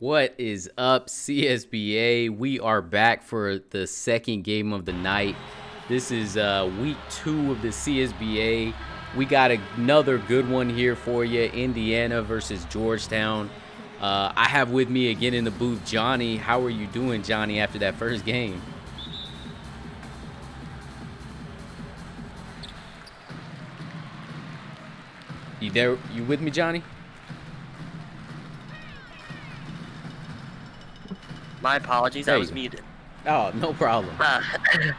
What is up, CSBA? We are back for the second game of the night. This is week 2 of the CSBA. We got another good one here for you, Indiana versus Georgetown. I have with me again in the booth, Johnny. How are you doing, Johnny, after that first game? You there? You with me, Johnny? My apologies, I was muted. Oh, no problem. I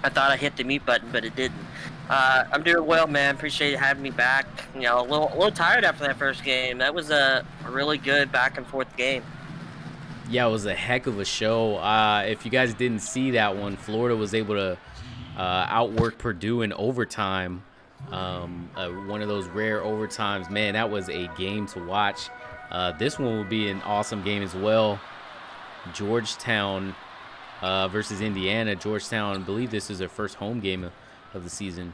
thought I hit the mute button, but it didn't. I'm doing well, man. Appreciate you having me back. You know, a little tired after that first game. That was a really good back and forth game. Yeah, it was a heck of a show. If you guys didn't see that one, Florida was able to outwork Purdue in overtime. One of those rare overtimes. Man, that was a game to watch. This one will be an awesome game as well. Georgetown versus Indiana. Georgetown, I believe this is their first home game of the season.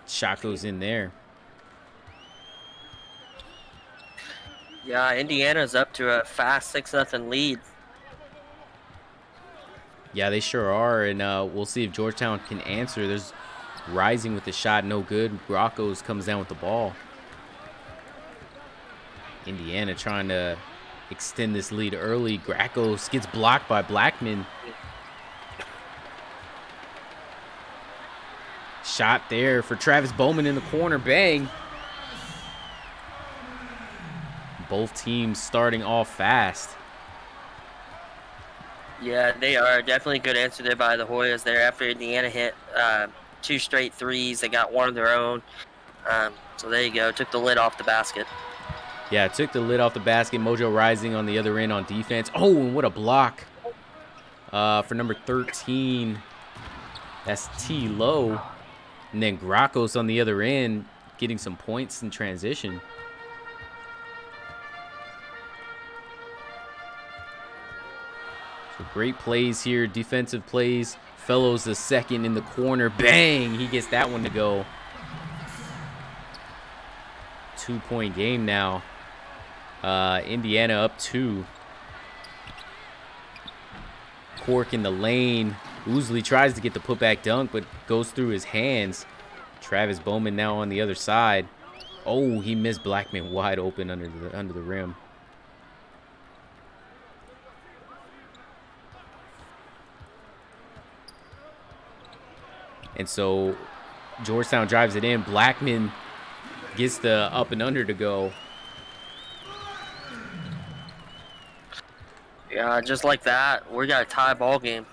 Shot goes in there. Yeah, Indiana's up to a fast 6-0 lead. Yeah, they sure are, and we'll see if Georgetown can answer. There's Rising with the shot, no good. Brockos comes down with the ball. Indiana trying to extend this lead early. Grackos gets blocked by Blackman. Shot there for Travis Bowman in the corner. Bang. Both teams starting off fast. Yeah, they are. Definitely a good answer there by the Hoyas there after Indiana hit 2 straight threes. They got one of their own. So there you go. Took the lid off the basket. Yeah, took the lid off the basket. Mojo Rising on the other end on defense. Oh, and what a block for number 13. That's T. Low. And then Grackos on the other end getting some points in transition. So great plays here, defensive plays. Fellows the second in the corner. Bang! He gets that one to go. 2-point game now. Indiana up 2. Cork in the lane. Oosley tries to get the putback dunk, but goes through his hands. Travis Bowman now on the other side. Oh, he missed Blackman wide open under the rim. And so Georgetown drives it in. Blackman gets the up and under to go. Yeah, just like that, we got a tie ball game.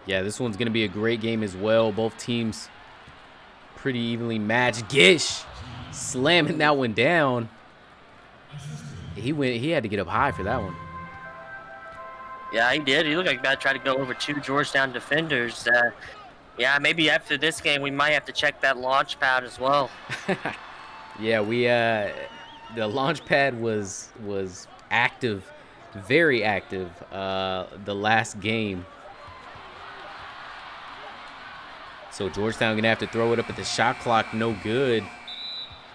Yeah, this one's going to be a great game as well. Both teams pretty evenly matched. Gish slamming that one down. He had to get up high for that one. Yeah, he did. He looked like about to try to go over 2 Georgetown defenders. Yeah, maybe after this game we might have to check that launch pad as well. Yeah, the launch pad was active, very active the last game. So Georgetown gonna have to throw it up at the shot clock, no good.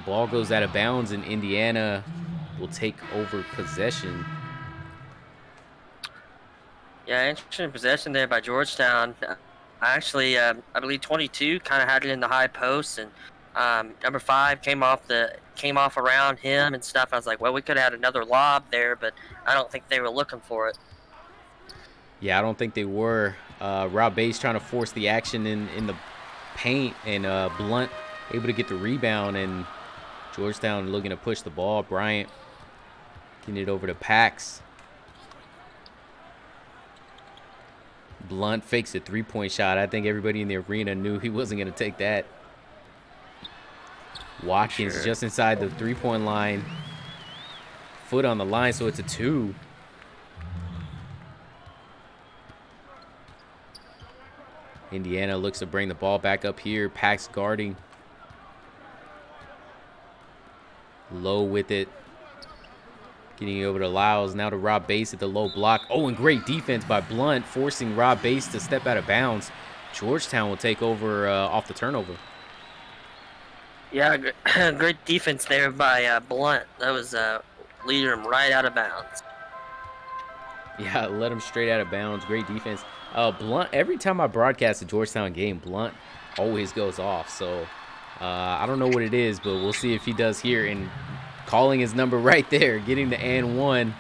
Ball goes out of bounds and Indiana will take over possession. Yeah, interesting possession there by Georgetown. Actually, I believe 22 kind of had it in the high post, and number 5 came off around him and stuff. I was like, well, we could have had another lob there, but I don't think they were looking for it. Yeah, I don't think they were. Rob Bass trying to force the action in the paint, and Blunt able to get the rebound, and Georgetown looking to push the ball. Bryant getting it over to Pax. Blunt fakes a 3-point shot. I think everybody in the arena knew he wasn't going to take that. Watkins just inside the 3-point line. Foot on the line, so it's a 2. Indiana looks to bring the ball back up here. Pax guarding. Low with it. Getting it over to Lyles. Now to Rob Bass at the low block. Oh, and great defense by Blunt, forcing Rob Bass to step out of bounds. Georgetown will take over off the turnover. Yeah, great defense there by Blunt. That was leading him right out of bounds. Yeah, let him straight out of bounds. Great defense. Blunt. Every time I broadcast a Georgetown game, Blunt always goes off. So I don't know what it is, but we'll see if he does here. And calling his number right there, getting the and one.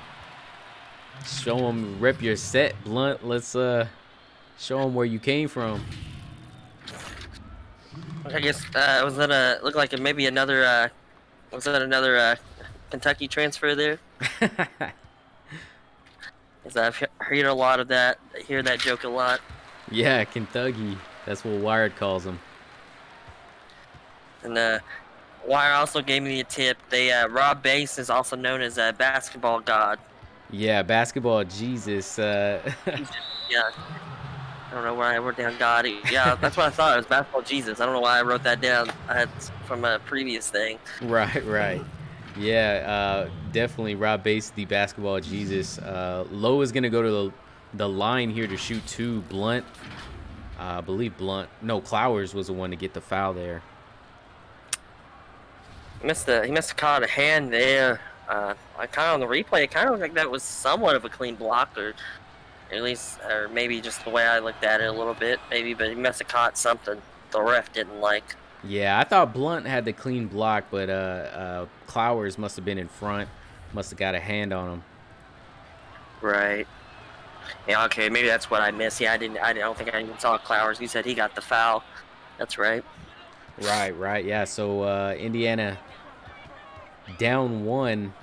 Show him, rep your set, Blunt. Let's show him where you came from. I guess was that look like maybe another was that another Kentucky transfer there? Because I've heard a lot of that. I hear that joke a lot. Yeah, Kentucky. That's what Wired calls him. And Wire also gave me a tip. They Rob Bass is also known as a basketball god. Yeah, basketball Jesus. Yeah. I don't know why I wrote down God. Yeah, that's what I thought. It was basketball Jesus. I don't know why I wrote that down. I had from a previous thing. Right. Yeah, definitely Rob Bass, the basketball Jesus. Lowe is gonna go to the line here to shoot two. Blunt, I believe Blunt. No, Clowers was the one to get the foul there. He must have caught a hand there. I kind of on the replay. It kind of looked like that was somewhat of a clean block, or at least, or maybe just the way I looked at it a little bit, maybe. But he must have caught something the ref didn't like. Yeah, I thought Blunt had the clean block, but Clowers must have been in front. Must have got a hand on him. Right. Yeah. Okay. Maybe that's what I missed. Yeah. I don't think I even saw Clowers. You said he got the foul. That's right. Right. Yeah. So Indiana down one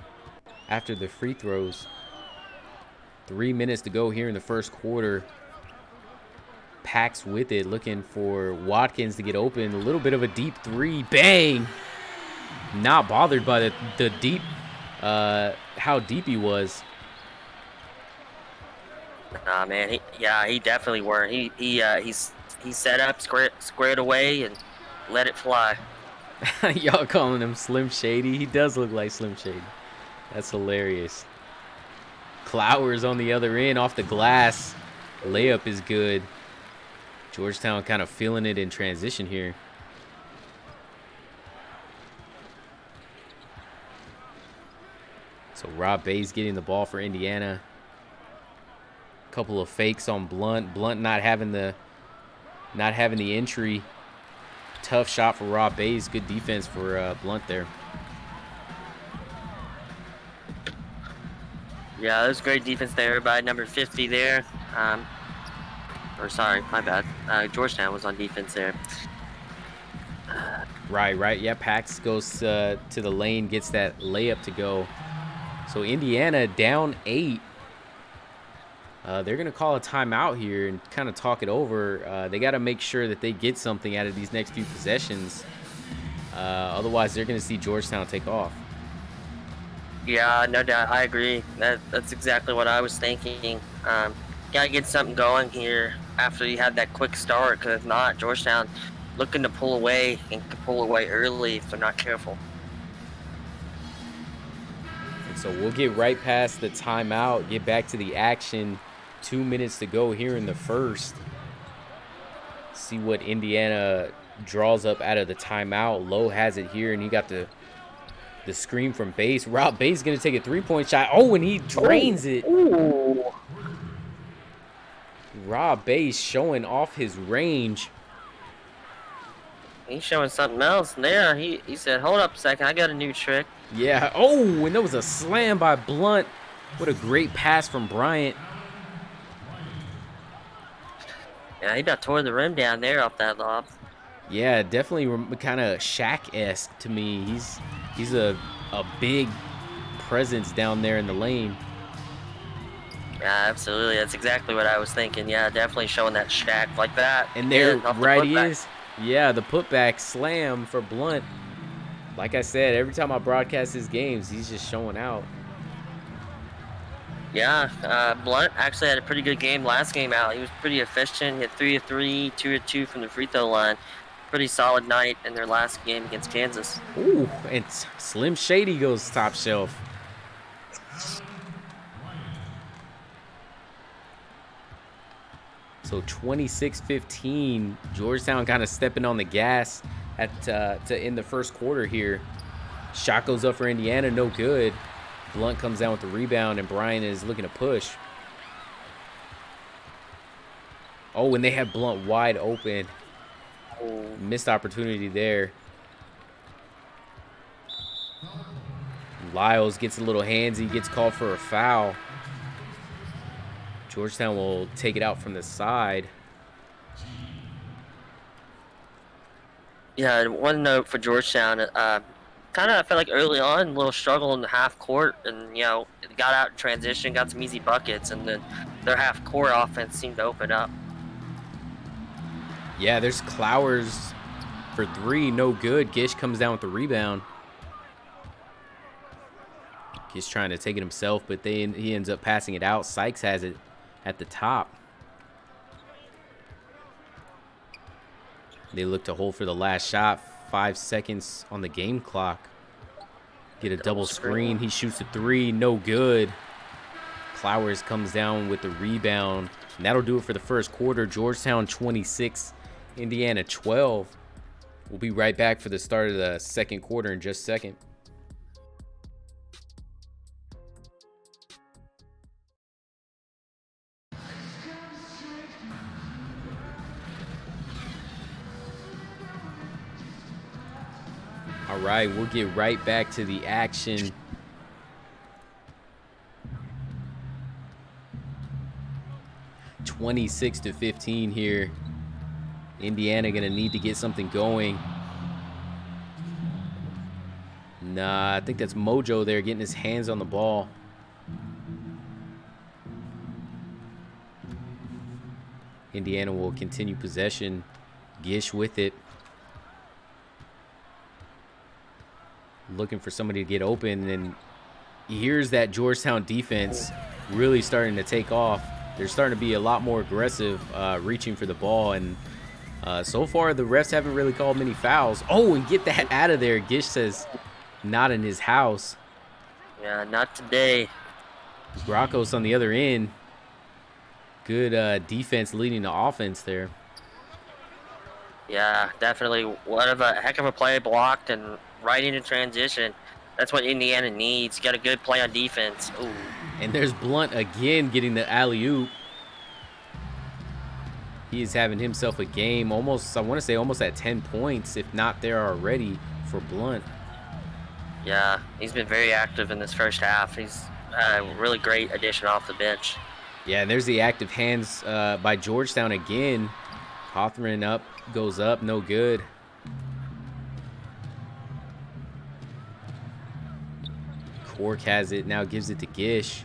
after the free throws. 3 minutes to go here in the first quarter. Pax with it, looking for Watkins to get open. A little bit of a deep three. Bang! Not bothered by the deep, how deep he was. Nah, man. He definitely weren't. He set up, squared away, and let it fly. Y'all calling him Slim Shady? He does look like Slim Shady. That's hilarious. Clowers on the other end off the glass. Layup is good. Georgetown kind of feeling it in transition here. So Rob Bass getting the ball for Indiana. Couple of fakes on Blunt. Blunt not having the entry. Tough shot for Rob Bass. Good defense for Blunt there. Yeah, that was great defense there by number 50 there. Or sorry, my bad. Georgetown was on defense there. Right. Yeah, Pax goes to the lane, gets that layup to go. So Indiana down 8. They're going to call a timeout here and kind of talk it over. They got to make sure that they get something out of these next few possessions. Otherwise, they're going to see Georgetown take off. Yeah, no doubt. I agree. That's exactly what I was thinking. Gotta get something going here after you had that quick start, because if not, Georgetown looking to pull away and can pull away early if they're not careful. And so we'll get right past the timeout, get back to the action. 2 minutes to go here in the first. See what Indiana draws up out of the timeout. Lowe has it here, and he got the screen from Bass. Rob Bass is going to take a three-point shot. Oh, and he drains it. Ooh. Rob Bass showing off his range. He's showing something else there. He said, hold up a second, I got a new trick. Yeah. Oh, and there was a slam by Blunt. What a great pass from Bryant. Yeah, he about tore the rim down there off that lob. Yeah, definitely kind of Shaq-esque to me. He's a big presence down there in the lane. Yeah, absolutely. That's exactly what I was thinking. Yeah, definitely showing that Shaq like that. And there, right he putback. is. Yeah, the putback slam for Blunt. Like I said, every time I broadcast his games, he's just showing out. Yeah, Blunt actually had a pretty good game last game out. He was pretty efficient. He had 3 of 3, 2 of 2 from the free throw line. Pretty solid night in their last game against Kansas. Ooh, and Slim Shady goes top shelf. So 26-15, Georgetown kind of stepping on the gas. to end the first quarter here. Shot goes up for Indiana, no good. Blunt comes down with the rebound, and Brian is looking to push. Oh, and they have Blunt wide open. Missed opportunity there. Lyles gets a little handsy, gets called for a foul. Georgetown will take it out from the side. Yeah, one note for Georgetown. Kind of, I felt like early on, a little struggle in the half court, and got out in transition, got some easy buckets, and then their half court offense seemed to open up. Yeah, there's Clowers for three, no good. Gish comes down with the rebound. Gish trying to take it himself, but he ends up passing it out. Sykes has it at the top. They look to hold for the last shot. 5 seconds on the game clock. Get a double screen. He shoots a three, no good. Clowers comes down with the rebound. And that'll do it for the first quarter. Georgetown 26, Indiana 12. We'll be right back for the start of the second quarter in just a second. All right, we'll get right back to the action. (26-15) here. Indiana gonna need to get something going. Nah, I think that's Mojo there getting his hands on the ball. Indiana will continue possession. Gish with it. Looking for somebody to get open, and here's that Georgetown defense really starting to take off. They're starting to be a lot more aggressive, reaching for the ball, and so far the refs haven't really called many fouls. Oh, and get that out of there. Gish says not in his house. Yeah, not today. Gracos on the other end. Good defense leading the offense there. Yeah, definitely. What of a heck of a play, blocked and right into transition. That's what Indiana needs. Got a good play on defense. Ooh. And there's Blunt again getting the alley-oop. He is having himself a game almost, I want to say almost at 10 points, if not there already for Blunt. Yeah, he's been very active in this first half. He's a really great addition off the bench. Yeah, and there's the active hands by Georgetown again. Hawthorne goes up, no good. Cork has it, now gives it to Gish.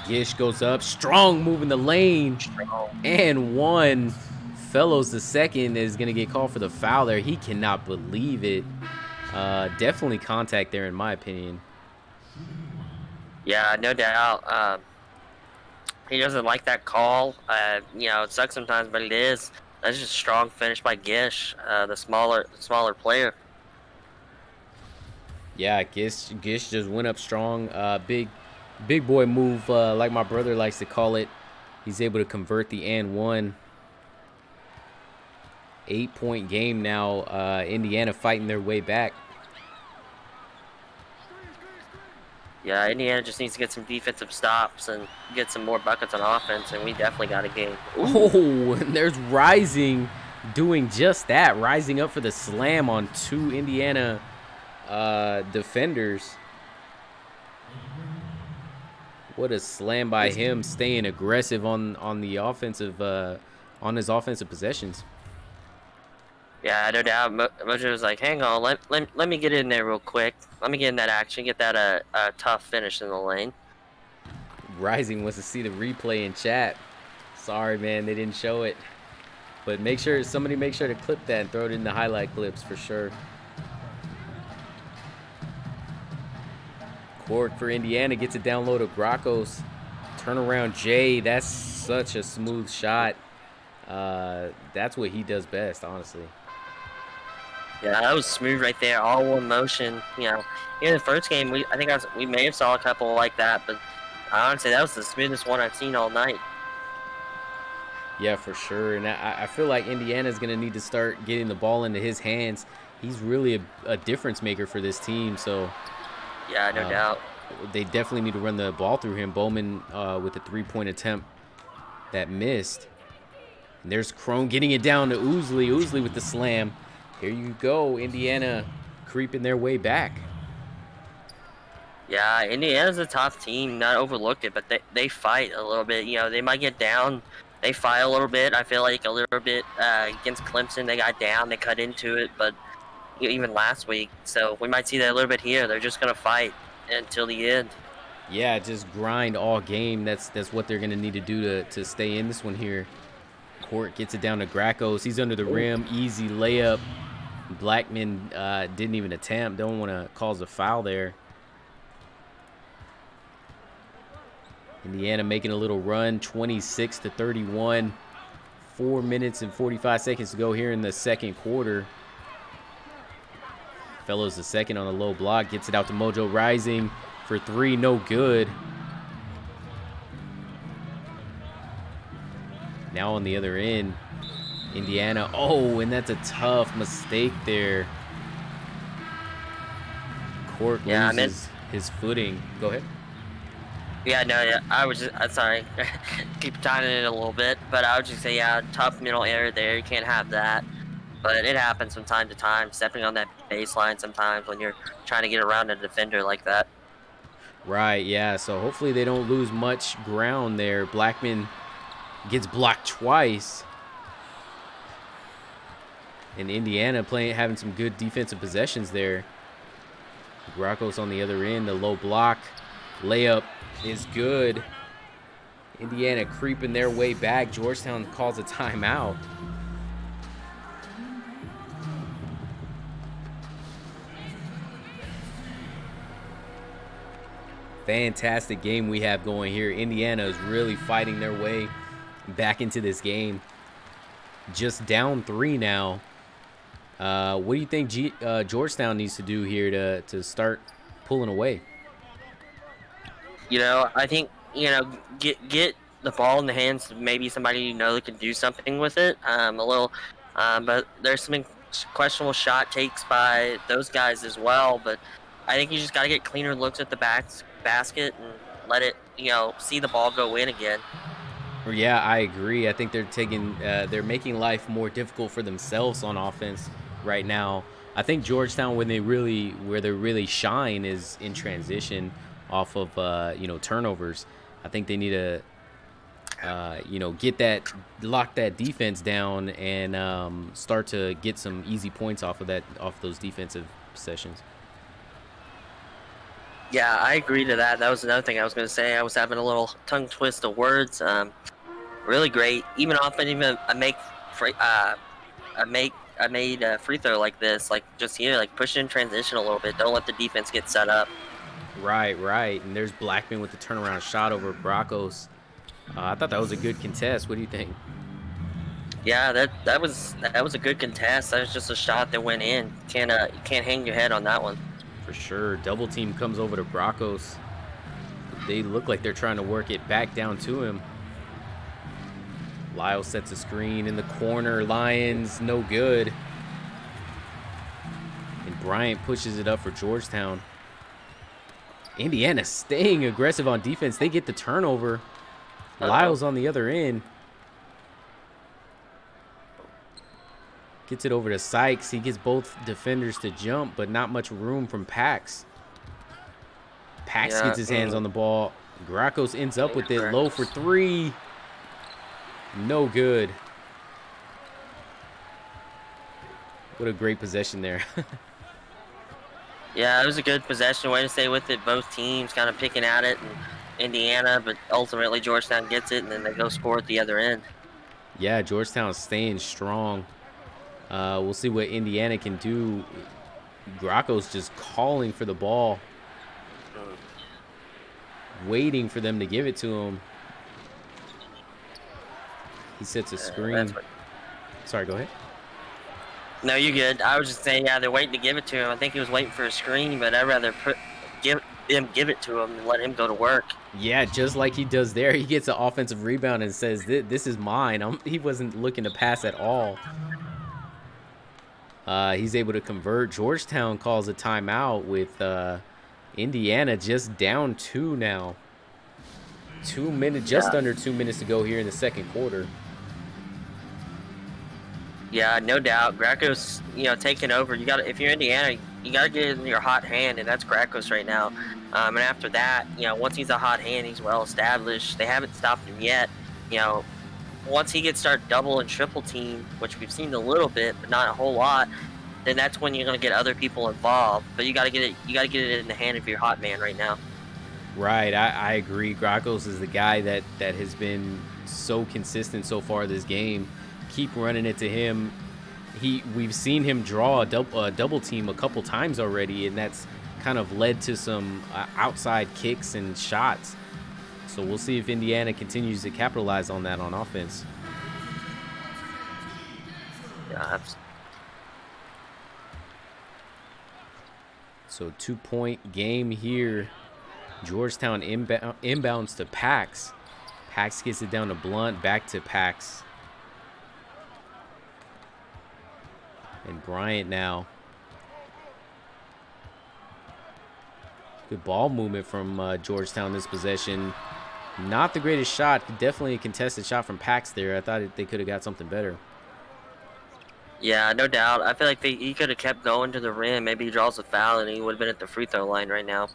Gish goes up, strong move in the lane, and one. Fellows the second is going to get called for the foul there. He cannot believe it. Definitely contact there in my opinion. Yeah, no doubt. He doesn't like that call. It sucks sometimes, but it is. That's just a strong finish by Gish, the smaller player. Yeah, Gish just went up strong. Big boy move, like my brother likes to call it. He's able to convert the and one. 8-point game now. Indiana fighting their way back. Yeah, Indiana just needs to get some defensive stops and get some more buckets on offense, and we definitely got a game. Oh, and there's Rising doing just that. Rising up for the slam on two Indiana defenders. What a slam by him, staying aggressive on the offensive on his offensive possessions. Yeah, no doubt. Mojo was like, hang on, let me get in there real quick. Let me get in that action, get that a tough finish in the lane. Rising wants to see the replay in chat. Sorry, man, they didn't show it. But somebody make sure to clip that and throw it in the highlight clips for sure. Cork for Indiana gets it down low to Gracos. Turnaround Jay, that's such a smooth shot. That's what he does best, honestly. Yeah, that was smooth right there, all one motion. In the first game, we may have saw a couple like that, but Honestly, that was the smoothest one I've seen all night. Yeah, for sure. And I feel like Indiana's going to need to start getting the ball into his hands. He's really a difference maker for this team. So Yeah, no uh, doubt. they definitely need to run the ball through him. Bowman with a 3-point attempt that missed. And there's Crone getting it down to Oosley. Oosley with the slam. Here you go. Indiana creeping their way back. Yeah, Indiana's a tough team. Not overlook it, but they fight a little bit. You know, they might get down. They fight a little bit. I feel like a little bit against Clemson. They got down. They cut into it, but even last week. So we might see that a little bit here. They're just gonna fight until the end. Yeah, just grind all game. That's what they're gonna need to do to stay in this one here. Court gets it down to Gracos. He's under the rim. Easy layup. Blackman didn't even attempt. Don't want to cause a foul there. Indiana making a little run, 26-31. 4 minutes and 45 seconds to go here in the second quarter. Fellows the second on a low block. Gets it out to Mojo Rising for three. No good. Now on the other end, Indiana. Oh, and that's a tough mistake there. Court loses his footing. Go ahead. Yeah, no, yeah, I was just, sorry, keep timing it a little bit, but I would just say, yeah, tough mental error there. You can't have that. But it happens from time to time, stepping on that baseline sometimes when you're trying to get around a defender like that. Right, yeah. So hopefully they don't lose much ground there. Blackman gets blocked twice. And Indiana having some good defensive possessions there. Gracos on the other end, the low block. Layup is good. Indiana creeping their way back. Georgetown calls a timeout. Fantastic game we have going here. Indiana is really fighting their way back into this game. Just down 3 now. What do you think Georgetown needs to do here to start pulling away? You know, I think, you know, get the ball in the hands of maybe somebody you know that can do something with it. But there's some questionable shot takes by those guys as well. But I think you just got to get cleaner looks at the basket and let it, you know, see the ball go in again. Yeah, I agree. I think they're making life more difficult for themselves on offense right now. I think Georgetown, where they really shine is in transition off of turnovers. I think they need to lock that defense down and start to get some easy points off those defensive possessions. Yeah, I agree to that. That was another thing I was going to say. I was having a little tongue twist of words. Really great. Even I made a free throw like this, like just here, like push in transition a little bit. Don't let the defense get set up. Right. And there's Blackman with the turnaround shot over Gracos. I thought that was a good contest. What do you think? Yeah, that was a good contest. That was just a shot that went in. You can't hang your head on that one. For sure. Double team comes over to Gracos. They look like they're trying to work it back down to him. Lyle sets a screen in the corner. Lions, no good. And Bryant pushes it up for Georgetown. Indiana staying aggressive on defense. They get the turnover. Lyle's on the other end. Gets it over to Sykes. He gets both defenders to jump, but not much room from Pax. Pax gets his hands on the ball. Gracos ends up with it. Low for three. No good. What a great possession there. Yeah, it was a good possession. Way to stay with it. Both teams kind of picking at it. And Indiana, but ultimately Georgetown gets it, and then they go score at the other end. Yeah, Georgetown's staying strong. We'll see what Indiana can do. Gracos just calling for the ball. Waiting for them to give it to him. He sets a screen. Sorry, go ahead. No, you're good. I was just saying, yeah, they're waiting to give it to him. I think he was waiting for a screen, but I'd rather give it to him and let him go to work. Yeah, just like he does there, he gets an offensive rebound and says, "This is mine." He wasn't looking to pass at all. He's able to convert. Georgetown calls a timeout with Indiana just down 2 now. 2 minutes, just Yeah. under 2 minutes to go here in the second quarter. Yeah, no doubt. Greco's, taking over. You got to, if you're Indiana, you got to get in your hot hand, and that's Greco's right now. And after that, once he's a hot hand, he's well established. They haven't stopped him yet. You know, once he gets start double and triple team, which we've seen a little bit, but not a whole lot, then that's when you're going to get other people involved. But you got to get it. You got to get it in the hand of your hot man right now. Right, I agree. Gracos is the guy that has been so consistent so far this game. Keep running it to him. We've seen him draw a double team a couple times already, and that's kind of led to some outside kicks and shots. So we'll see if Indiana continues to capitalize on that on offense. Yeah, So 2-point game here. Georgetown inbounds to Pax. Pax gets it down to Blunt, back to Pax. And Bryant now. Good ball movement from Georgetown this possession. Not the greatest shot. Definitely a contested shot from Pax there. I thought they could have got something better. Yeah, no doubt. I feel like he could have kept going to the rim. Maybe he draws a foul, and he would have been at the free throw line right now.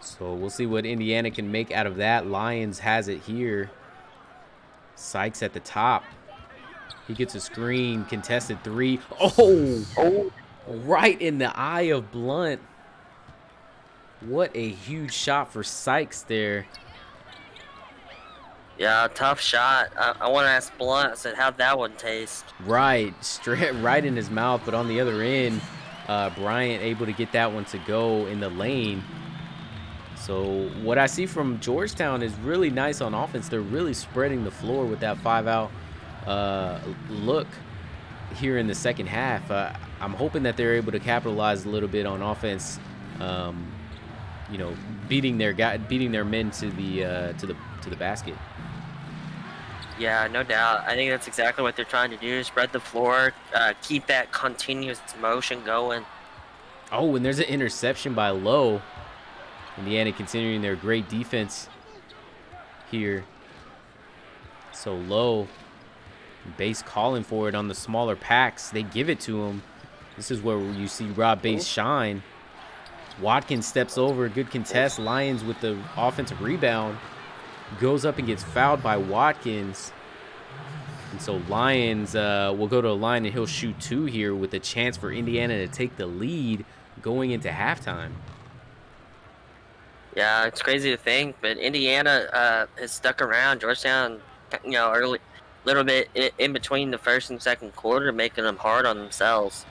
So we'll see what Indiana can make out of that. Lions has it here. Sykes at the top. He gets a screen, contested 3. Oh! Right in the eye of Blunt. What a huge shot for Sykes there. Yeah, tough shot. I want to ask Blunt. I said, how'd that one taste? Right, straight right in his mouth. But on the other end, Bryant able to get that one to go in the lane. So what I see from Georgetown is really nice on offense. They're really spreading the floor with that 5-out look here in the second half. I'm hoping that they're able to capitalize a little bit on offense. Beating their men to the basket. Yeah, no doubt. I think that's exactly what they're trying to do: spread the floor, keep that continuous motion going. Oh, and there's an interception by Lowe. Indiana continuing their great defense here. So Lowe, Base calling for it on the smaller packs. They give it to him. This is where you see Rob Base shine. Watkins steps over. Good contest. Lions with the offensive rebound. Goes up and gets fouled by Watkins. And so Lions will go to a line, and he'll shoot 2 here with a chance for Indiana to take the lead going into halftime. Yeah, it's crazy to think, but Indiana has stuck around. Georgetown, early, little bit in between the first and second quarter, making them hard on themselves.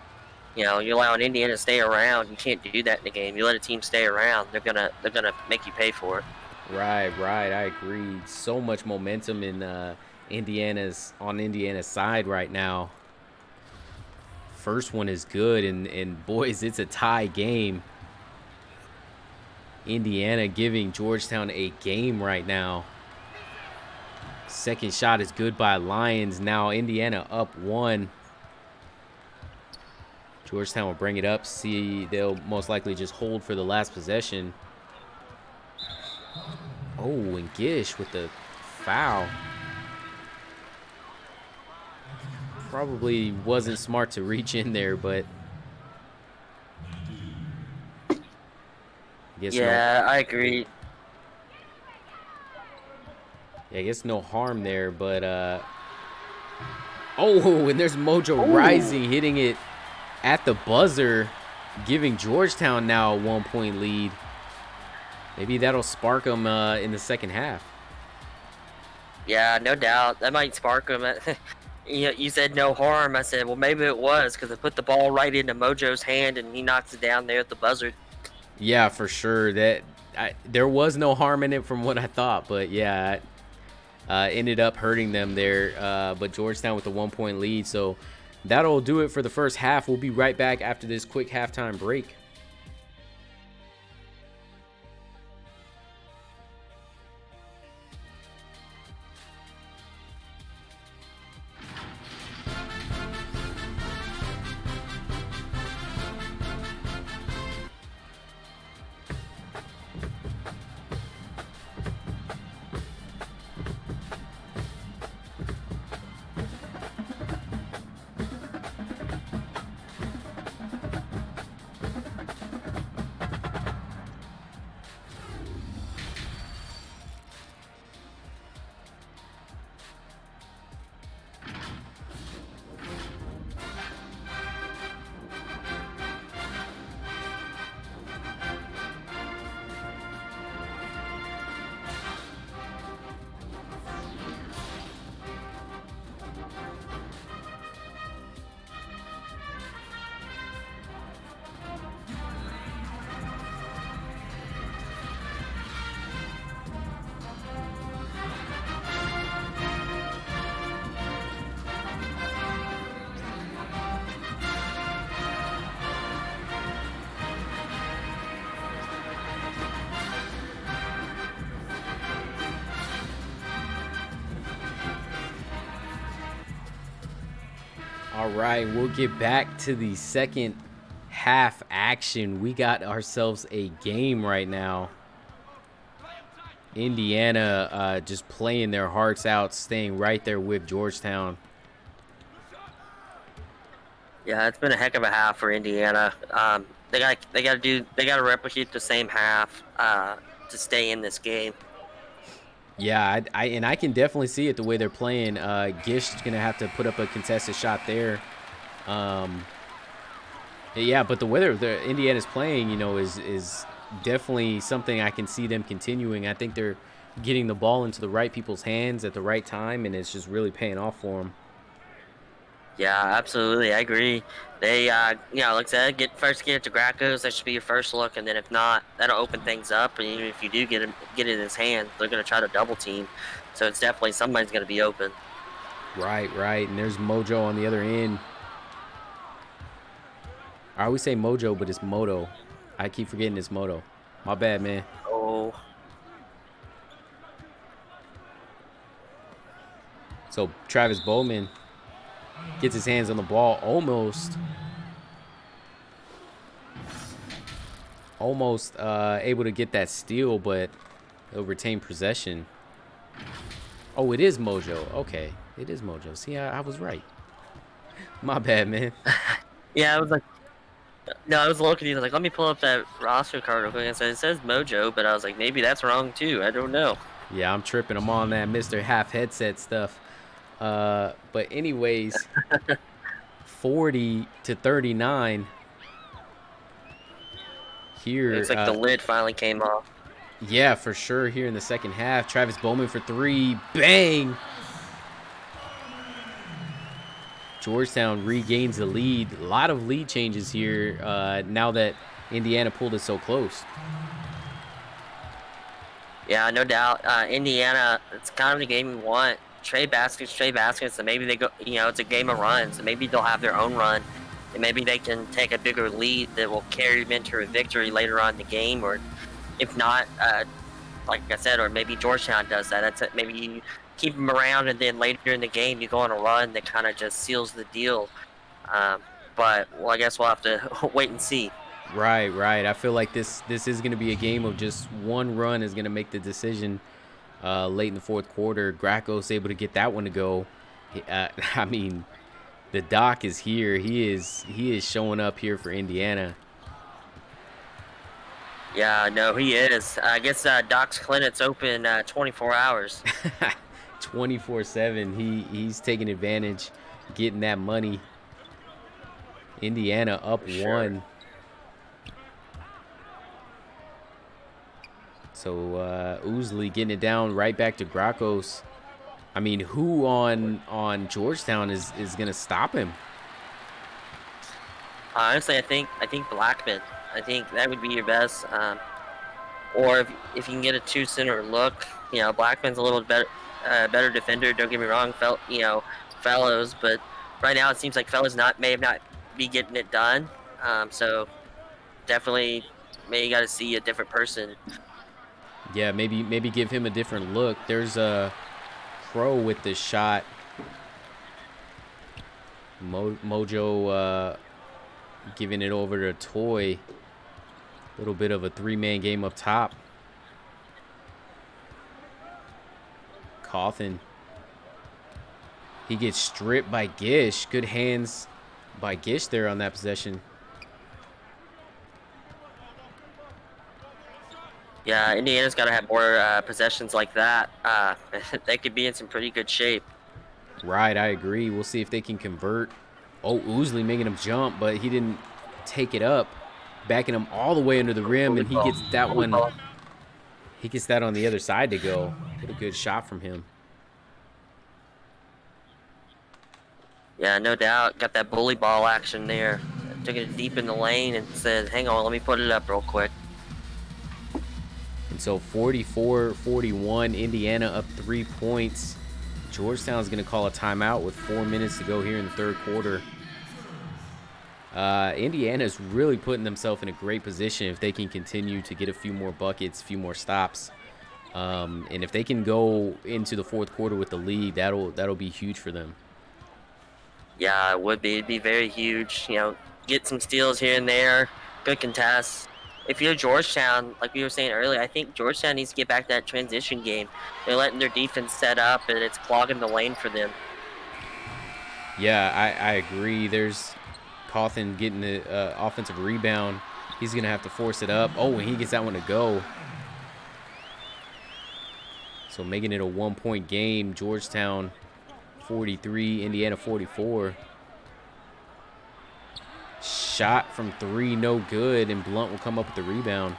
You're allowing Indiana to stay around. You can't do that in the game. You let a team stay around, they're gonna make you pay for it. Right. I agree. So much momentum in Indiana's side right now. First one is good, and boys, it's a tie game. Indiana giving Georgetown a game right now. Second shot is good by Lions. Now Indiana up 1. Georgetown will bring it up. They'll most likely just hold for the last possession. Oh, and Gish with the foul. Probably wasn't smart to reach in there, but I agree. Yeah, I guess no harm there, but and there's Mojo Rising hitting it at the buzzer, giving Georgetown now a 1-point lead. Maybe that'll spark them in the second half. Yeah, no doubt. That might spark them. You said no harm. I said, well, maybe it was, because it put the ball right into Mojo's hand, and he knocks it down there at the buzzer. Yeah, for sure. There was no harm in it from what I thought, but yeah, ended up hurting them there. But Georgetown with the 1-point lead, so that'll do it for the first half. We'll be right back after this quick halftime break. All right, we'll get back to the second half action. We got ourselves a game right now. Indiana just playing their hearts out, staying right there with Georgetown. Yeah, it's been a heck of a half for Indiana. They got to replicate the same half to stay in this game. Yeah, I can definitely see it the way they're playing. Gish is gonna have to put up a contested shot there. Yeah, but the way the Indiana's playing, is definitely something I can see them continuing. I think they're getting the ball into the right people's hands at the right time, and it's just really paying off for them. Yeah, absolutely. I agree. They, like I said, get it to Gracos. That should be your first look, and then if not, that'll open things up. And even if you do get it in his hand, they're going to try to double team. So it's definitely somebody's going to be open. Right. And there's Mojo on the other end. I always say Mojo, but it's Moto. I keep forgetting it's Moto. My bad, man. Oh. So Travis Bowman gets his hands on the ball almost able to get that steal, but he'll retain possession. Oh, it is Mojo. Okay, it is Mojo. See, I was right. My bad, man. Yeah, I was like, no, I was looking. Like, let me pull up that roster card real quick. And it says Mojo, but I was like, maybe that's wrong too. I don't know. Yeah, I'm tripping. I'm on that Mr. Half Headset stuff. But anyways, 40-39. Here, it's like the lid finally came off. Yeah, for sure. Here in the second half, Travis Bowman for 3, bang! Georgetown regains the lead. A lot of lead changes here now that Indiana pulled it so close. Yeah, no doubt. Indiana, it's kind of the game we want. Trade baskets, and maybe they go, it's a game of runs, and maybe they'll have their own run, and maybe they can take a bigger lead that will carry them into a victory later on in the game, or if not, like I said, or maybe Georgetown does that. That's it. Maybe you keep them around, and then later in the game, you go on a run that kind of just seals the deal. But, well, I guess we'll have to wait and see. Right. I feel like this is going to be a game of just one run is going to make the decision late in the fourth quarter. Gracos able to get that one to go. I mean, the Doc is here. He is showing up here for Indiana. Yeah, no, he is. I guess Doc's clinic's open 24 hours. 24/7. He's taking advantage, getting that money. Indiana up one. So Ousley getting it down right back to Gracos. I mean, who on Georgetown is gonna stop him? Honestly, I think Blackman. I think that would be your best. Or if you can get a two center look, Blackman's a little better defender. Don't get me wrong, Fellows, but right now it seems like Fellows may not be getting it done. So definitely, maybe you got to see a different person. Yeah, maybe give him a different look. There's a Crow with this shot. Mojo giving it over to Toy. A little bit of a three-man game up top. Coffin. He gets stripped by Gish. Good hands by Gish there on that possession. Yeah, Indiana's got to have more possessions like that. They could be in some pretty good shape. Right, I agree. We'll see if they can convert. Oh, Ousley making him jump, but he didn't take it up. Backing him all the way under the rim, and he gets that one. He gets that on the other side to go. What a good shot from him. Yeah, no doubt. Got that bully ball action there. Took it deep in the lane and said, hang on, let me put it up real quick. And so 44-41, Indiana up 3 points. Georgetown's going to call a timeout with 4 minutes to go here in the third quarter. Indiana's really putting themselves in a great position if they can continue to get a few more buckets, a few more stops. And if they can go into the fourth quarter with the lead, that'll be huge for them. Yeah, it would be. It'd be very huge. Get some steals here and there, good contests. If you're Georgetown, like we were saying earlier, I think Georgetown needs to get back to that transition game. They're letting their defense set up, and it's clogging the lane for them. Yeah, I agree. There's Cawthon getting the offensive rebound. He's going to have to force it up. Oh, and he gets that one to go. So making it a 1-point game. Georgetown 43, Indiana 44. Shot from 3, no good, and Blunt will come up with the rebound.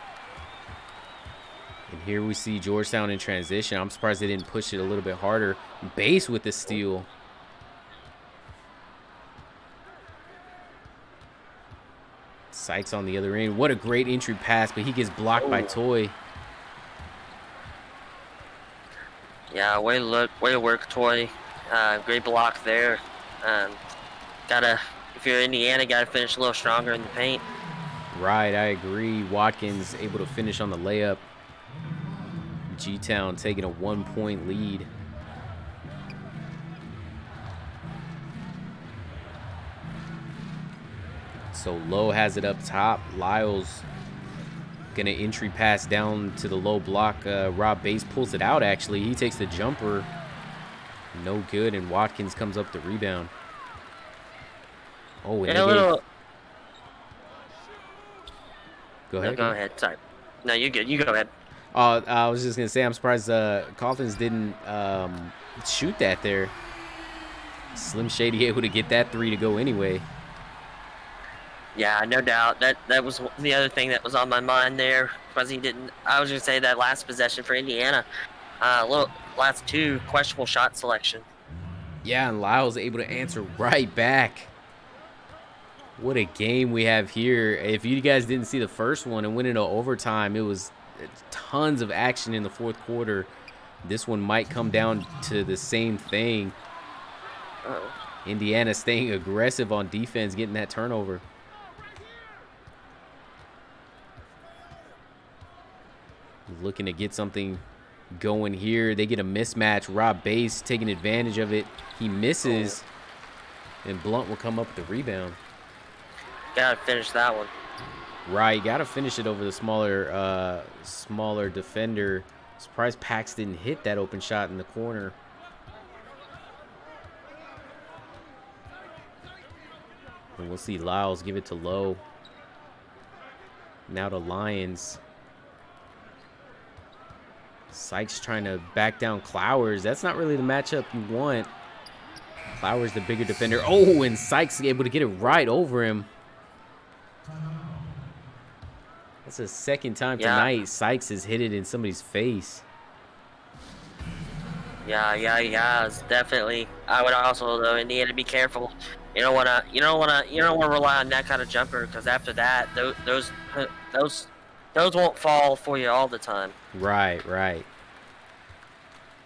And here we see Georgetown in transition. I'm surprised they didn't push it a little bit harder. Base with the steal. Sykes on the other end. What a great entry pass, but he gets blocked by Toy. Yeah, way to work, Toy. Great block there. If you're Indiana, gotta finish a little stronger in the paint. Right, I agree. Watkins able to finish on the layup. G-Town taking a 1-point lead. So Lowe has it up top. Lyles gonna entry pass down to the low block. Rob Bass pulls it out, actually. He takes the jumper. No good, and Watkins comes up the rebound. Oh, and Go ahead. No, go ahead. Sorry. No, you're good. You go ahead. I was just gonna say, I'm surprised Cawthons didn't shoot that there. Slim Shady able to get that 3 to go anyway. Yeah, no doubt. That was the other thing that was on my mind there, because he didn't. I was gonna say that last possession for Indiana, last 2 questionable shot selection. Yeah, and Lyles able to answer right back. What a game we have here. If you guys didn't see the first one and went into overtime, it was tons of action in the fourth quarter. This one might come down to the same thing. Indiana staying aggressive on defense, getting that turnover. Looking to get something going here. They get a mismatch. Rob Bass taking advantage of it. He misses, and Blunt will come up with the rebound. Gotta finish that one. Right, gotta finish it over the smaller defender. Surprised Pax didn't hit that open shot in the corner. And we'll see Lyles give it to Lowe. Now to Lions. Sykes trying to back down Clowers. That's not really the matchup you want. Clowers the bigger defender. Oh, and Sykes able to get it right over him. That's the second time tonight Sykes has hit it in somebody's face. Yeah. It's definitely. I would also, though, Indiana, be careful. You don't wanna rely on that kind of jumper, because after that, those won't fall for you all the time. Right.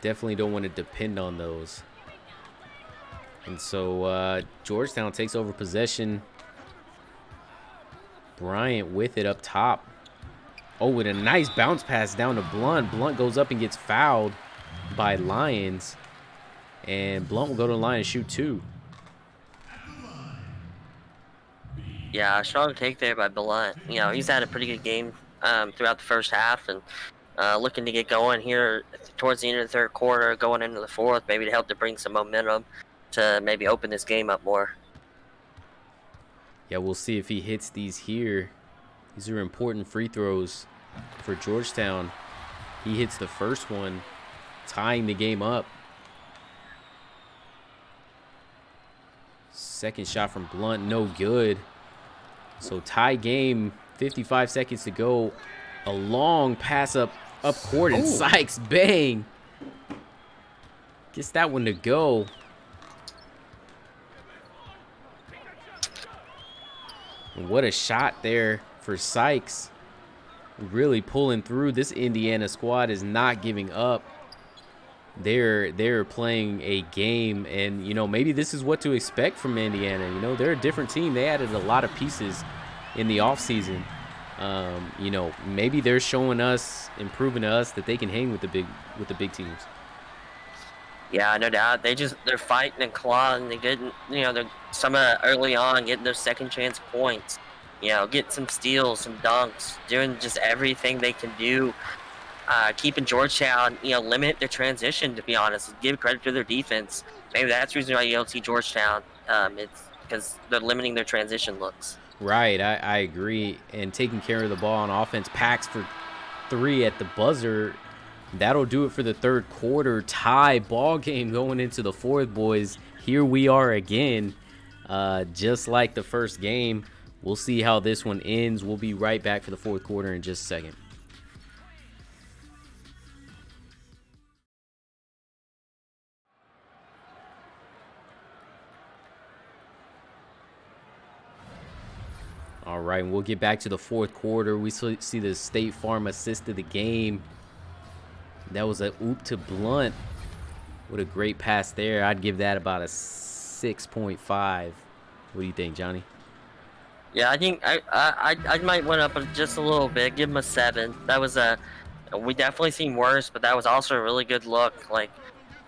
Definitely don't want to depend on those. And so Georgetown takes over possession. Bryant with it up top. Oh, with a nice bounce pass down to Blunt. Blunt goes up and gets fouled by Lions. And Blunt will go to the line and shoot 2. Yeah, strong take there by Blunt. He's had a pretty good game throughout the first half, and looking to get going here towards the end of the third quarter, going into the fourth, maybe to help to bring some momentum to maybe open this game up more. Yeah, we'll see if he hits these here. These are important free throws for Georgetown. He hits the first one, tying the game up. Second shot from Blunt, no good. So tie game, 55 seconds to go. A long pass up court, and Sykes, bang. Gets that one to go. And what a shot there for Sykes. Really pulling through. This Indiana squad is not giving up. They're playing a game, and maybe this is what to expect from Indiana. They're a different team. They added a lot of pieces in the offseason. Maybe they're showing us and proving to us that they can hang with the big teams. Yeah, no doubt. They're fighting and clawing. They're getting, they're some early on getting those second chance points. Getting some steals, some dunks, doing just everything they can do. Keeping Georgetown, limit their transition. To be honest, give credit to their defense. Maybe that's the reason why you don't see Georgetown. It's because they're limiting their transition looks. Right, I agree. And taking care of the ball on offense, Packs for 3 at the buzzer. That'll do it for the third quarter. Tie ball game going into the fourth, boys. Here we are again, just like the first game. We'll see how this one ends. We'll be right back for the fourth quarter in just a second. All right, and we'll get back to the fourth quarter. We see the State Farm assist of the game. That was a oop to Blunt. What a great pass there. I'd give that about a 6.5. What do you think, Johnny? Yeah, I think I might went up just a little bit. Give him a 7. That was we definitely seen worse, but that was also a really good look. Like,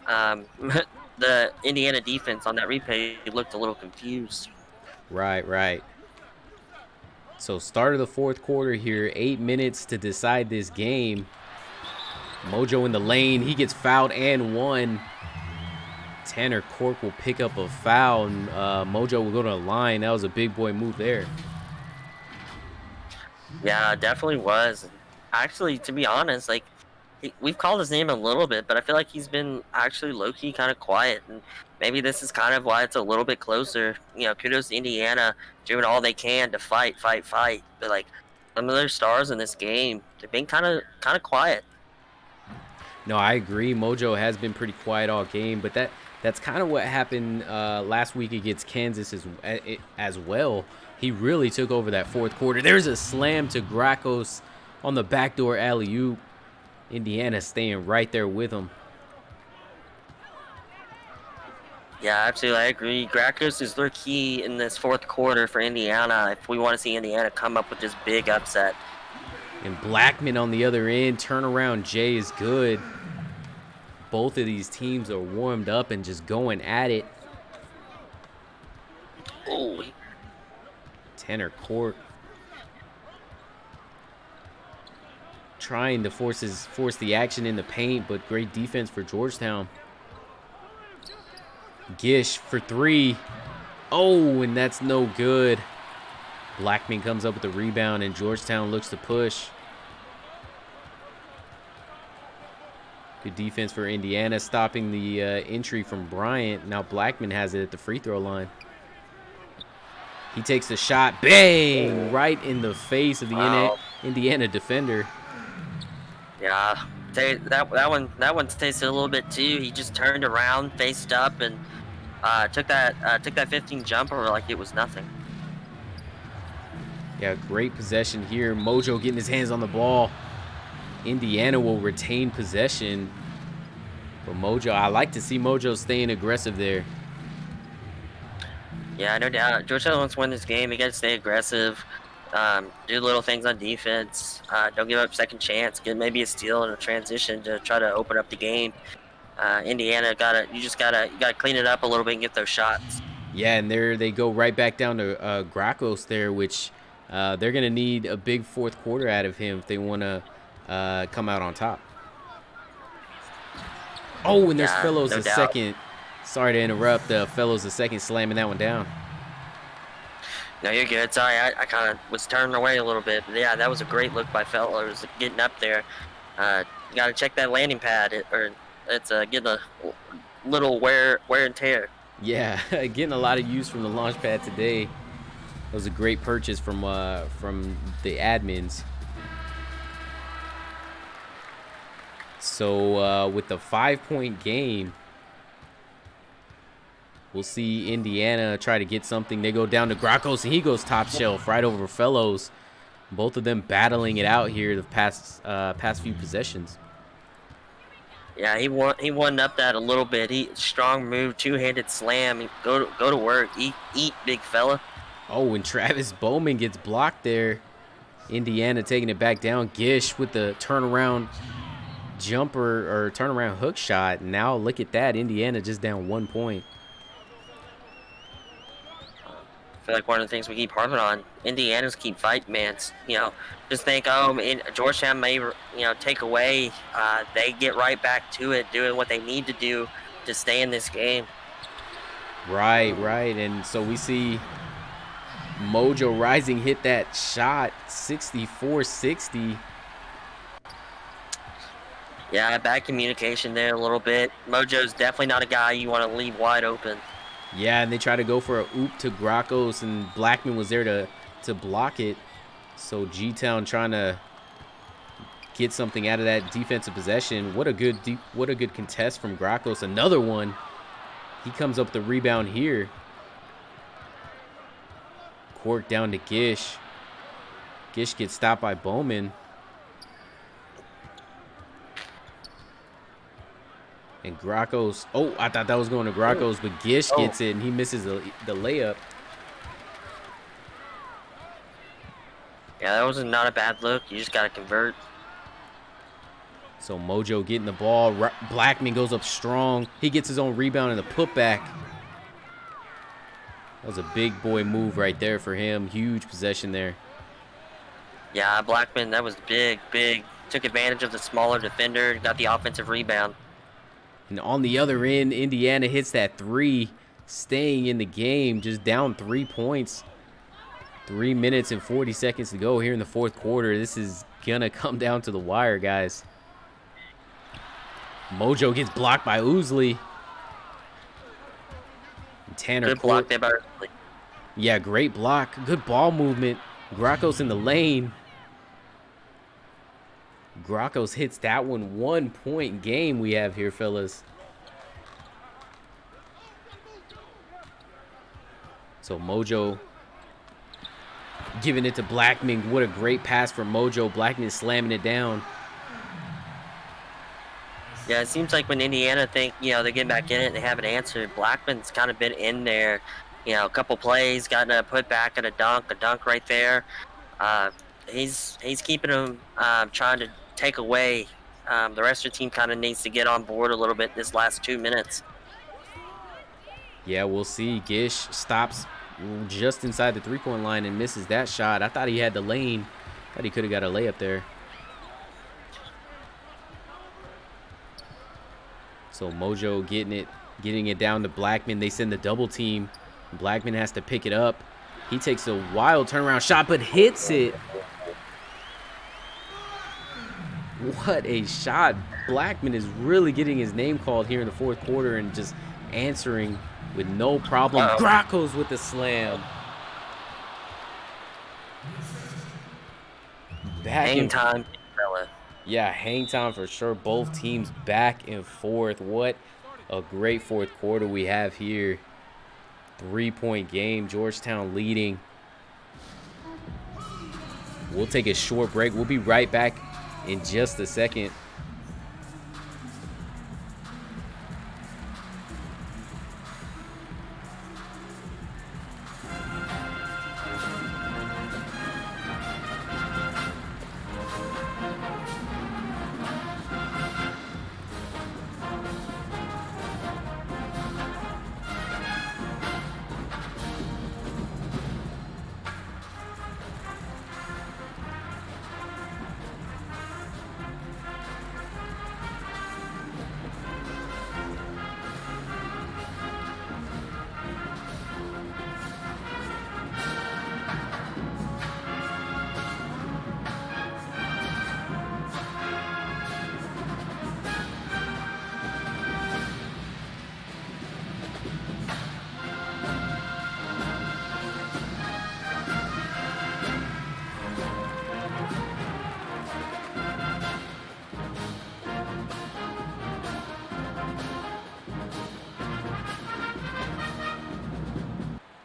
the Indiana defense on that replay looked a little confused. Right. So start of the fourth quarter here. 8 minutes to decide this game. Mojo in the lane. He gets fouled and one. Tanner Cork will pick up a foul, and Mojo will go to the line. That was a big boy move there. Yeah, it definitely was. Actually, to be honest, like, we've called his name a little bit, but I feel like he's been actually low-key kind of quiet, and maybe this is kind of why it's a little bit closer. Kudos to Indiana doing all they can to fight. But like, some of their stars in this game, they've been kind of quiet. No, I agree. Mojo has been pretty quiet all game, but that's kind of what happened last week against Kansas as well. He really took over that fourth quarter. There's a slam to Gracos on the backdoor alley-oop. Indiana staying right there with him. Yeah, absolutely. I agree. Gracos is their key in this fourth quarter for Indiana if we want to see Indiana come up with this big upset. And Blackman on the other end. Turnaround Jay is good. Both of these teams are warmed up and just going at it. Oh. Tanner Cork trying to force the action in the paint, but great defense for Georgetown. Gish for 3. Oh, and that's no good. Blackman comes up with the rebound, and Georgetown looks to push. Good defense for Indiana, stopping the entry from Bryant. Now Blackman has it at the free throw line. He takes the shot, bang, right in the face of the Indiana defender. Yeah, that one tasted a little bit too. He just turned around, faced up, and took that 15 jumper like it was nothing. Yeah, great possession here. Mojo getting his hands on the ball. Indiana will retain possession. But Mojo, I like to see Mojo staying aggressive there. Yeah, no doubt. Georgetown wants to win this game. You got to stay aggressive. Do little things on defense. Don't give up second chance. Get maybe a steal and a transition to try to open up the game. Indiana you gotta clean it up a little bit and get those shots. Yeah, and there they go right back down to Gracos there, which they're gonna need a big fourth quarter out of him if they want to come out on top. Oh, and there's Fellows no doubt. Second. Sorry to interrupt. Fellows the second slamming that one down. No, you're good. Sorry, I kind of was turning away a little bit. But yeah, that was a great look by Fellows getting up there. You got to check that landing pad, it's getting a little wear and tear. Yeah, getting a lot of use from the launch pad today. That was a great purchase from the admins. So with the 5-point game, we'll see Indiana try to get something. They go down to Gracos, and he goes top shelf right over Fellows. Both of them battling it out here the past few possessions. Yeah, he won up that a little bit. Strong move, two-handed slam. Go to work. Eat, big fella. Oh, and Travis Bowman gets blocked there. Indiana taking it back down. Gish with the turnaround jumper or turnaround hook shot. Now look at that. Indiana just down 1 point. I feel like one of the things we keep harping on, Indiana's keep fighting, man. Just think, Georgetown may, take away. They get right back to it, doing what they need to do to stay in this game. Right. And so we see Mojo Rising hit that shot, 64-60. Yeah, bad communication there a little bit. Mojo's definitely not a guy you want to leave wide open. Yeah, and they try to go for a oop to Gracos, and Blackman was there to block it. So G-Town trying to get something out of that defensive possession. What a good contest from Gracos. Another one. He comes up the rebound here. Cork down to Gish. Gish gets stopped by Bowman. And Gracos, I thought that was going to Gracos, but Gish gets it, and he misses the layup. Yeah, that was not a bad look. You just got to convert. So Mojo getting the ball. Blackman goes up strong. He gets his own rebound and the putback. That was a big boy move right there for him. Huge possession there. Yeah, Blackman, that was big. Took advantage of the smaller defender, got the offensive rebound. And on the other end, Indiana hits that three, staying in the game, just down 3 points. 3 minutes and 40 seconds to go here in the fourth quarter. This is going to come down to the wire, guys. Mojo gets blocked by Ousley. Tanner Good block there by Ousley. Yeah, great block. Good ball movement. Gracos in the lane. Gracos hits that one. 1 point game we have here, fellas. So Mojo giving it to Blackman. What a great pass from Mojo. Blackman slamming it down. Yeah, it seems like when Indiana think, they're getting back in it and they haven't answered, Blackman's kind of been in there, a couple plays, gotten a put back and a dunk right there. He's keeping them, trying to take away. The rest of the team kind of needs to get on board a little bit this last 2 minutes. Yeah, we'll see. Gish stops just inside the three-point line and misses that shot. I thought he had the lane. Thought he could have got a layup there. So Mojo getting it down to Blackman. They send the double team. Blackman has to pick it up. He takes a wild turnaround shot, but hits it. What a shot. Blackman is really getting his name called here in the fourth quarter and just answering with no problem. Gracos with the slam. Hang time, fella. Yeah, hang time for sure. Both teams back and forth. What a great fourth quarter we have here. 3-point game. Georgetown leading. We'll take a short break. We'll be right back in just a second.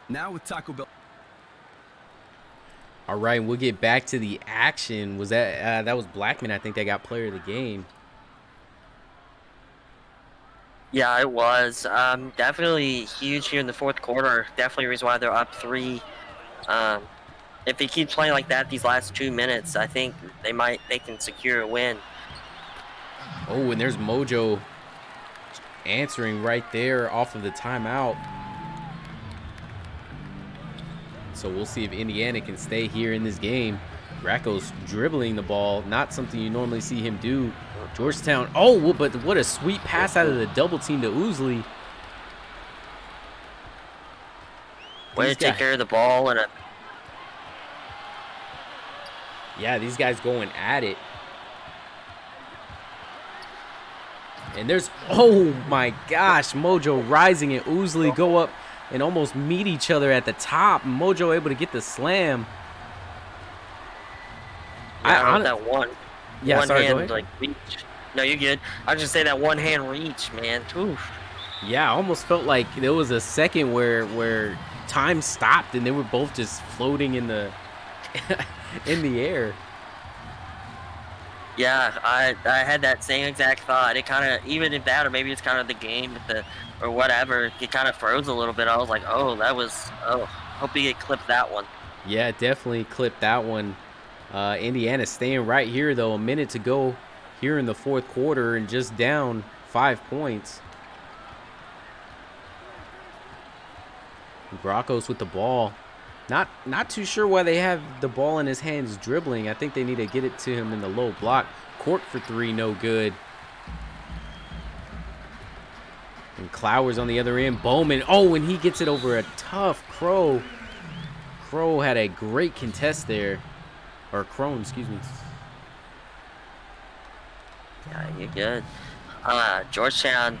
Now with Taco Bell. All right, we'll get back to the action. Was that was Blackman? I think that got player of the game. Yeah, it was. Definitely huge here in the fourth quarter. Definitely a reason why they're up 3. If they keep playing like that these last 2 minutes, I think they can secure a win. Oh, and there's Mojo answering right there off of the timeout. So we'll see if Indiana can stay here in this game. Racco's dribbling the ball, not something you normally see him do. Georgetown, oh, but what a sweet pass out of the double team to Ousley. Way to take care of the ball. Yeah, these guys going at it. And there's, oh my gosh, Mojo rising and Ousley go up and almost meet each other at the top. Mojo able to get the slam. Yeah, that one sorry, hand like reach. No, you're good. I was just say that one hand reach, man. Oof. Yeah, I almost felt like there was a second where time stopped and they were both just floating in the in the air. Yeah, I had that same exact thought. It kind of, even if that, or maybe it's kind of the game or whatever, it kind of froze a little bit. I was like, oh, hope you get clipped that one. Yeah, definitely clipped that one. Indiana staying right here, though. A minute to go here in the fourth quarter and just down 5 points. Broncos with the ball. Not too sure why they have the ball in his hands dribbling. I think they need to get it to him in the low block. Court for three, no good. And Clowers on the other end. Bowman, oh, and he gets it over a tough Crow. Crow had a great contest there. Or Crone, excuse me. Yeah, you're good. Georgetown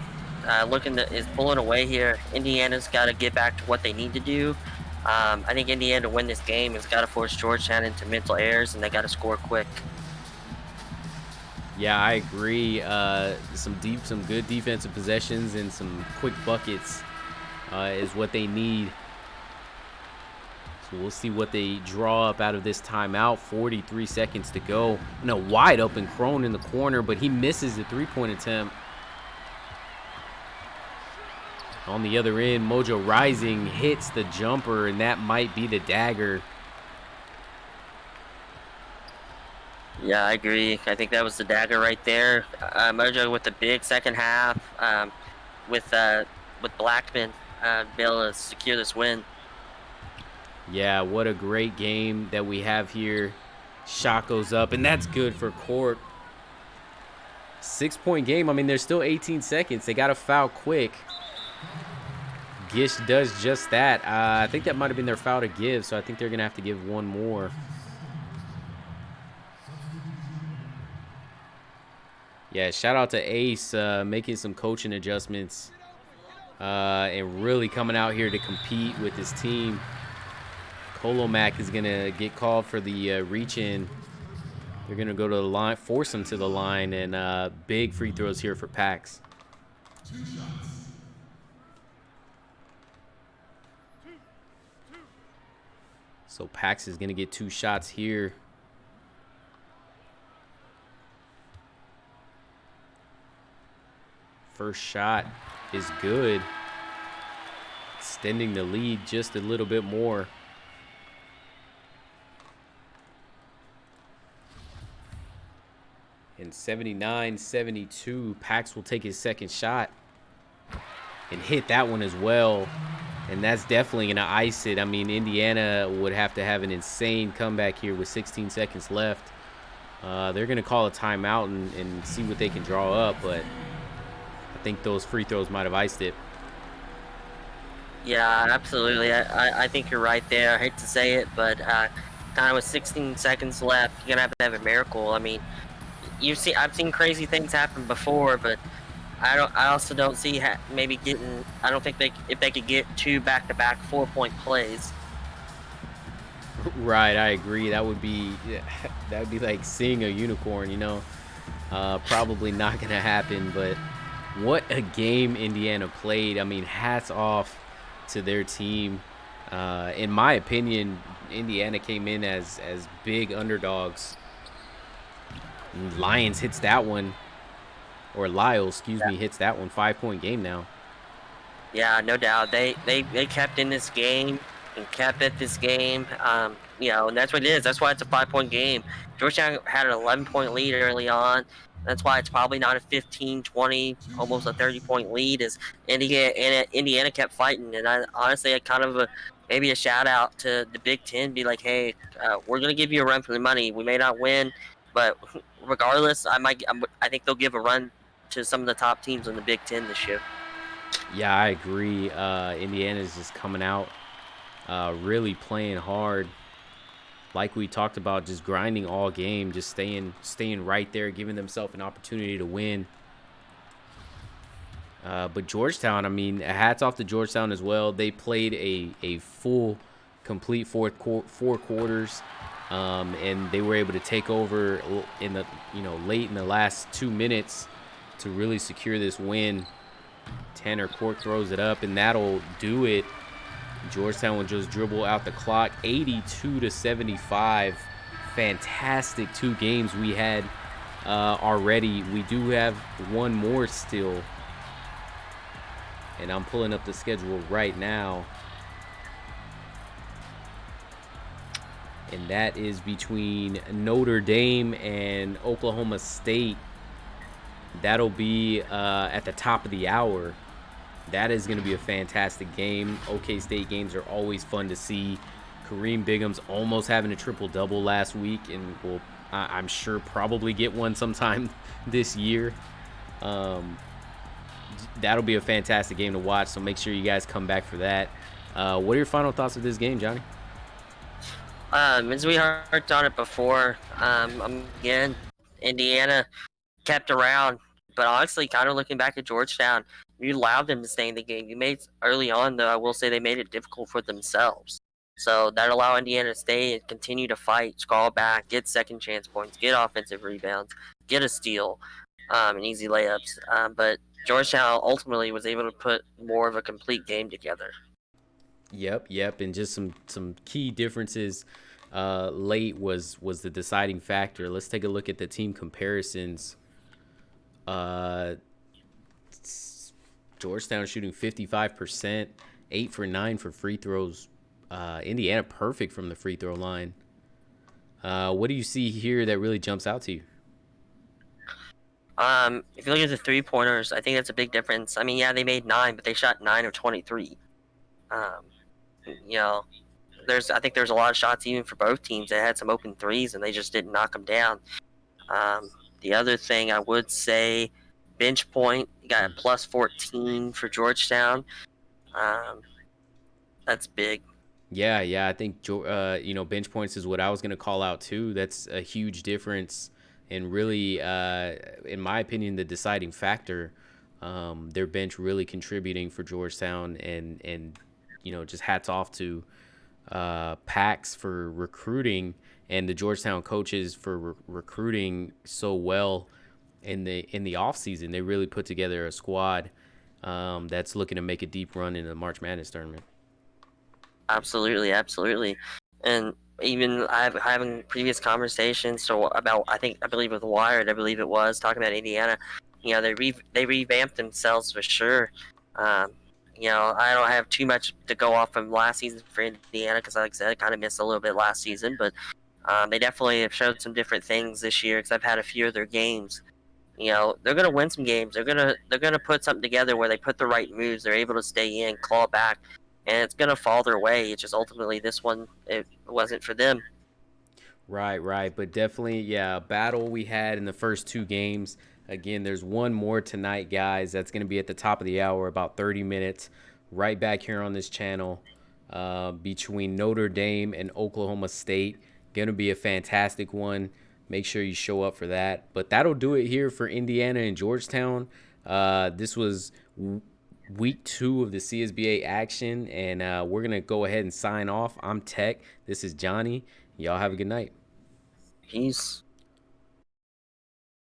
is pulling away here. Indiana's got to get back to what they need to do. I think Indiana, to win this game, has got to force Georgetown into mental errors, and they got to score quick. Yeah, I agree. Some good defensive possessions and some quick buckets is what they need. So we'll see what they draw up out of this timeout. 43 seconds to go. And a wide open Crone in the corner, but he misses the three-point attempt. On the other end, Mojo Rising hits the jumper, and that might be the dagger. Yeah, I agree. I think that was the dagger right there. Mojo with the big second half, with Blackman be able to secure this win. Yeah, what a great game that we have here. Shot goes up, and that's good for Court. 6-point game. I mean, there's still 18 seconds. They got to foul quick. Gish does just that. I think that might have been their foul to give, so I think they're going to have to give one more. Yeah, shout out to Ace making some coaching adjustments and really coming out here to compete with his team. Colomac is going to get called for the reach-in. They're going to go to the line, force him to the line, and big free throws here for Pax. 2 shots. So Pax is going to get 2 shots here. First shot is good. Extending the lead just a little bit more. And 79-72, Pax will take his second shot and hit that one as well. And that's definitely going to ice it. I mean, Indiana would have to have an insane comeback here with 16 seconds left. They're going to call a timeout and see what they can draw up, but I think those free throws might have iced it. Yeah, absolutely. I think you're right there. I hate to say it, but kind of with 16 seconds left, you're going to have a miracle. I mean, I've seen crazy things happen before, but I also don't see maybe getting. I don't think if they could get 2 back-to-back 4-point plays. Right, I agree. That would be like seeing a unicorn, you know. Probably not going to happen, but what a game Indiana played. I mean, hats off to their team. In my opinion, Indiana came in as big underdogs. Lions hits that one, or Lyles, excuse me, hits that one. 5-point game now. Yeah, no doubt. They kept in this game and kept at this game. You know, and that's what it is. That's why it's a 5-point game. Georgetown had an 11-point lead early on, That's why it's probably not a 15, 20, almost a 30-point lead. Is Indiana kept fighting, and honestly, I kind of maybe a shout out to the Big Ten, be like, hey, we're gonna give you a run for the money. We may not win, but regardless, I think they'll give a run to some of the top teams in the Big Ten this year. Yeah, I agree. Indiana's just coming out, really playing hard. Like we talked about, just grinding all game, just staying right there, giving themselves an opportunity to win. But Georgetown, I mean, hats off to Georgetown as well. They played a full, complete four quarters, and they were able to take over in the late in the last 2 minutes to really secure this win. Tanner Cork throws it up, and that'll do it. Georgetown will just dribble out the clock, 82-75. Fantastic 2 games we had already. We do have one more still, and I'm pulling up the schedule right now. And that is between Notre Dame and Oklahoma State. That'll be at the top of the hour. That is going to be a fantastic game. OK State games are always fun to see. Kareem Bigham's almost having a triple-double last week, and will, I'm sure, probably get one sometime this year. That'll be a fantastic game to watch, so make sure you guys come back for that. What are your final thoughts of this game, Johnny? As we harped on it before, again, Indiana kept around, but honestly, kind of looking back at Georgetown, you allowed them to stay in the game. You made early on, though, I will say they made it difficult for themselves. So that allowed Indiana to stay and continue to fight, scrawl back, get second chance points, get offensive rebounds, get a steal, and easy layups. But Georgetown ultimately was able to put more of a complete game together. Yep, and just some key differences late was the deciding factor. Let's take a look at the team comparisons. Georgetown shooting 55%, 8 for 9 for free throws. Indiana perfect from the free throw line. What do you see here that really jumps out to you? If you look at the 3-pointers, I think that's a big difference. I mean, yeah, they made 9, but they shot 9 of 23. I think there's a lot of shots even for both teams that had some open threes, and they just didn't knock them down. The other thing I would say, bench point, you got a plus 14 for Georgetown. That's big. Yeah, I think bench points is what I was going to call out too. That's a huge difference, and really, in my opinion, the deciding factor. Their bench really contributing for Georgetown, and just hats off to PAX for recruiting and the Georgetown coaches for recruiting so well in the off season. They really put together a squad that's looking to make a deep run in the March Madness tournament. Absolutely. And even having previous conversations about, I believe with Wired, I believe it was talking about Indiana. They revamped themselves for sure. I don't have too much to go off from last season for Indiana because, like I said, I kind of missed a little bit last season. But they definitely have showed some different things this year because I've had a few of their games. They're gonna win some games. They're gonna put something together where they put the right moves. They're able to stay in, claw back, and it's gonna fall their way. It's just ultimately this one, it wasn't for them. Right. But definitely, yeah, a battle we had in the first 2 games. Again, there's one more tonight, guys. That's going to be at the top of the hour, about 30 minutes, right back here on this channel, between Notre Dame and Oklahoma State. Going to be a fantastic one. Make sure you show up for that. But that'll do it here for Indiana and Georgetown. This was week 2 of the CSBA action, and we're going to go ahead and sign off. I'm Tech. This is Johnny. Y'all have a good night. Peace.